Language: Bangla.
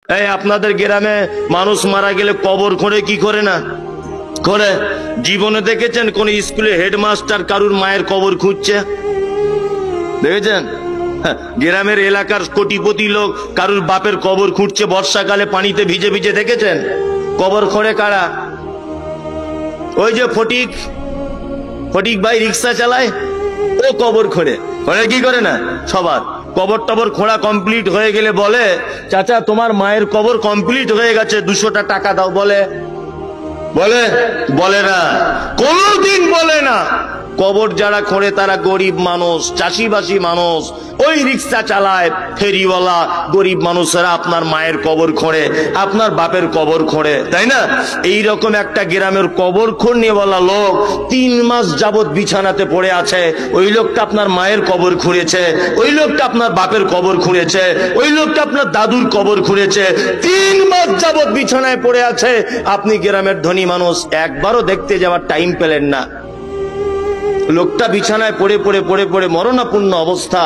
এই আপনাদের গ্রামে মানুষ মারা গেলে কবর খোঁড়ে কি করে না করে? জীবনে দেখেছেন কোন স্কুলে হেডমাস্টার কারুর মায়ের কবর খুঁজছে? দেখেছেন? গ্রামের এলাকার কোটিপতি লোক কারুর বাপের কবর খুঁজছে বর্ষাকালে পানিতে ভিজে ভিজে, দেখেছেন? কবর খোঁড়ে কারা? ওই যে ফটিক ফটিক ভাই রিক্সা চালায়, ও কবর খোঁড়ে। খোঁড়ে কি করে না? সবার কবর টবর খোঁড়া কমপ্লিট হয়ে গেলে বলে, চাচা তোমার মায়ের কবর কমপ্লিট হয়ে গেছে, 200টা টাকা দাও। বলে বলে বলে না, কোনদিন বলে না। কবর যারা খোঁড়ে তারা গরিব মানুষ, চাষিবাসী মানুষ, ওই রিক্সা চালায়, ফেরিওয়ালা, গরিব মানুষেরা আপনার মায়ের কবর খোঁড়ে, আপনার বাপের কবর খোঁড়ে, তাই না? এইরকম একটা গ্রামের কবর খোঁড়নেওয়ালা লোক 3 মাস যাবত বিছানাতে পড়ে আছে। ওই লোকটা আপনার মায়ের কবর খুঁড়েছে, ওই লোকটা আপনার বাপের কবর খুঁড়েছে, ওই লোকটা আপনার দাদুর কবর খুঁড়েছে। 3 মাস যাবত বিছানায় পড়ে আছে। আপনি গ্রামের ধনী মানুষ, একবারও দেখতে যাওয়ার টাইম পেলেন না। লোকটা বিছানায় পড়ে পড়ে পড়ে পড়ে মরণাপন্ন অবস্থা।